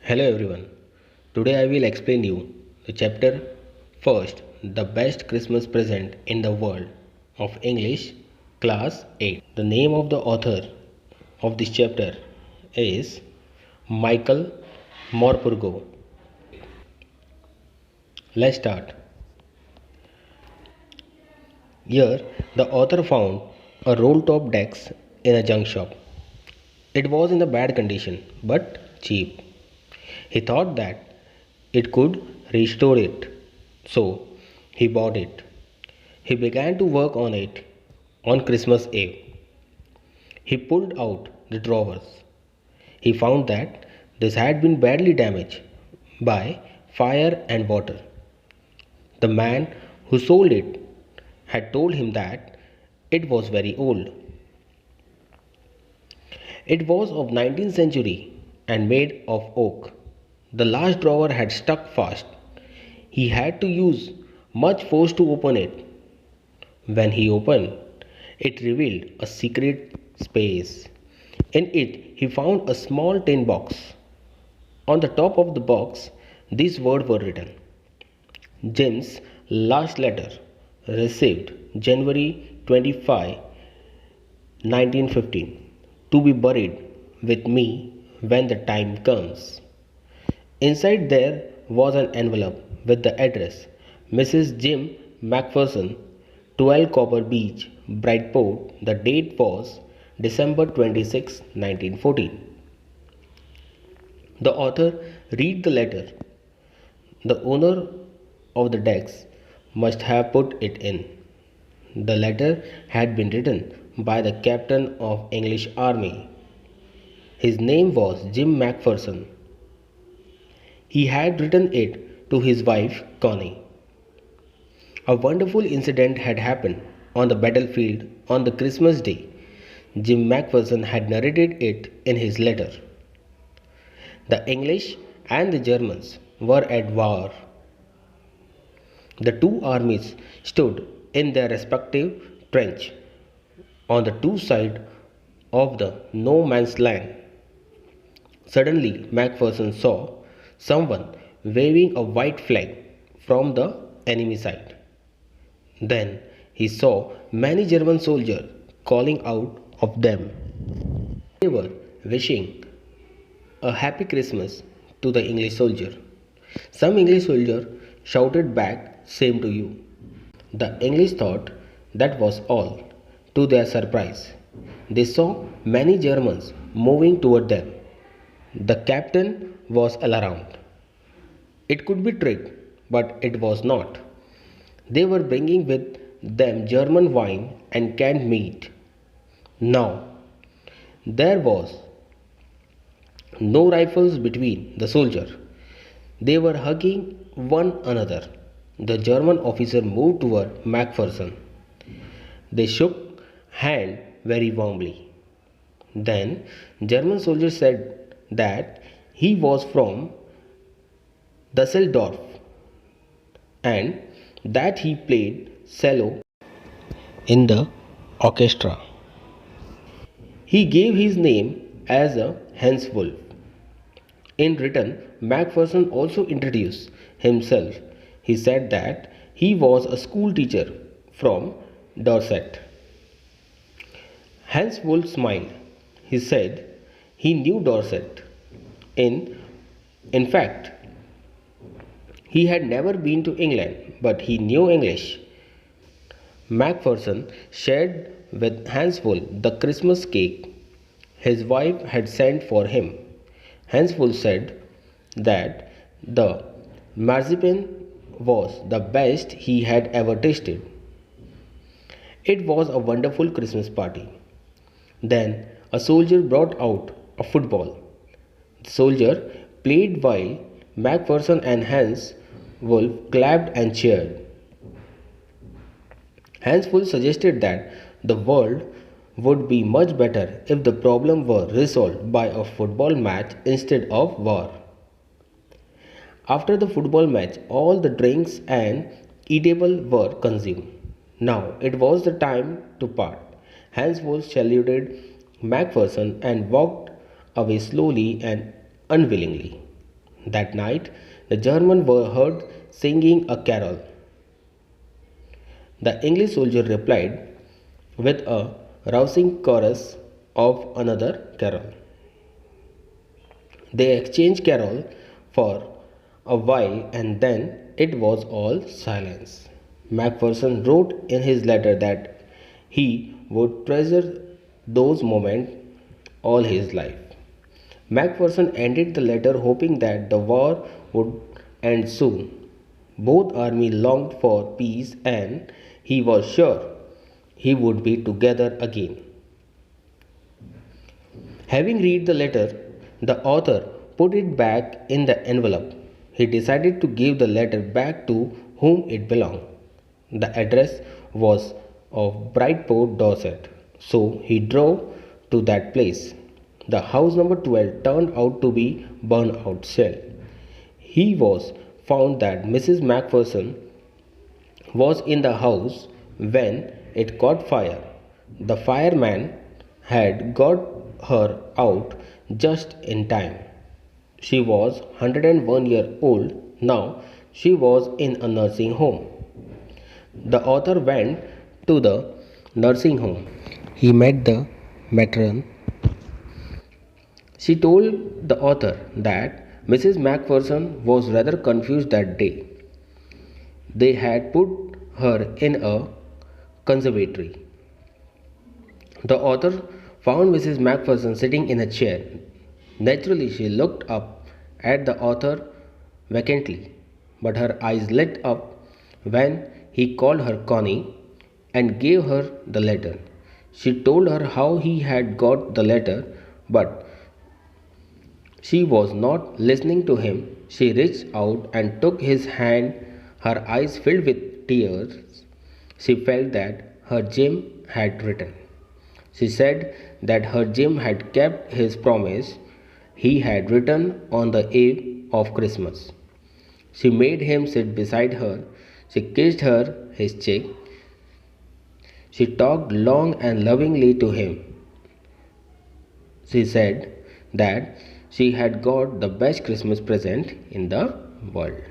Hello everyone. Today I will explain you the chapter first, the best Christmas present in the world of English class 8. The name of the author of this chapter is Michael Morpurgo. Let's start. Here the author found a roll-top desk in a junk shop. It was in a bad condition but cheap. He thought that it could restore it, so he bought it. He began to work on it on Christmas Eve. He pulled out the drawers. He found that this had been badly damaged by fire and water. The man who sold it had told him that it was very old. It was of 19th century and made of oak. The last drawer had stuck fast. He had to use much force to open it. When he opened, it revealed a secret space. In it, he found a small tin box. On the top of the box, these words were written: Jim's last letter, received January 25, 1915, to be buried with me when the time comes. Inside there was an envelope with the address Mrs. Jim Macpherson, 12 Copper Beach, Bridgeport. The date was December 26, 1914. The author read the letter. The owner of the desk must have put it in. The letter had been written by the captain of English Army. His name was Jim Macpherson. He had written it to his wife Connie. A wonderful incident had happened on the battlefield on the Christmas day. Jim Macpherson had narrated it in his letter. The English and the Germans were at war. The two armies stood in their respective trench on the two sides of the no man's land. Suddenly, Macpherson saw someone waving a white flag from the enemy side. Then he saw many German soldiers calling out of them. They were wishing a happy Christmas to the English soldier. Some English soldier shouted back, "Same to you." The English thought that was all. To their surprise, they saw many Germans moving toward them. The captain was alarmed. It could be trick, but it was not. They were bringing with them German wine and canned meat. Now, there was no rifles between the soldiers. They were hugging one another. The German officer moved toward Macpherson. They shook hands very warmly. Then, German soldier said that he was from Dusseldorf and that he played cello in the orchestra. He gave his name as a Hans Wolf. In return, Macpherson also introduced himself. He said that he was a school teacher from Dorset. Hans Wolf smiled. He said he knew Dorset. In fact, he had never been to England, but he knew English. Macpherson shared with Hans Wolf the Christmas cake his wife had sent for him. Hans Wolf said that the marzipan was the best he had ever tasted. It was a wonderful Christmas party. Then a soldier brought out a football. The soldier played while Macpherson and Hans Wolf clapped and cheered. Hans Wolf suggested that the world would be much better if the problem were resolved by a football match instead of war. After the football match, all the drinks and eatable were consumed. Now it was the time to part. Hans Wolf saluted Macpherson and walked away slowly and unwillingly. That night, the Germans were heard singing a carol. The English soldier replied with a rousing chorus of another carol. They exchanged carol for a while and then it was all silence. Macpherson wrote in his letter that he would treasure those moments all his life. Macpherson ended the letter hoping that the war would end soon. Both armies longed for peace and he was sure he would be together again. Having read the letter, the author put it back in the envelope. He decided to give the letter back to whom it belonged. The address was of Brightport, Dorset, so he drove to that place. The house number 12 turned out to be burnt out shell. He was found that Mrs. Macpherson was in the house when it caught fire. The fireman had got her out just in time. She was 101 years old now. She was in a nursing home. The author went to the nursing home. He met the matron. She told the author that Mrs. Macpherson was rather confused that day. They had put her in a conservatory. The author found Mrs. Macpherson sitting in a chair. Naturally, she looked up at the author vacantly, but her eyes lit up when he called her Connie and gave her the letter. She told her how he had got the letter, but she was not listening to him. She reached out and took his hand. Her eyes filled with tears. She felt that her Jim had written. She said that her Jim had kept his promise. He had written on the eve of Christmas. She made him sit beside her. She kissed his cheek. She talked long and lovingly to him. She said that she had got the best Christmas present in the world.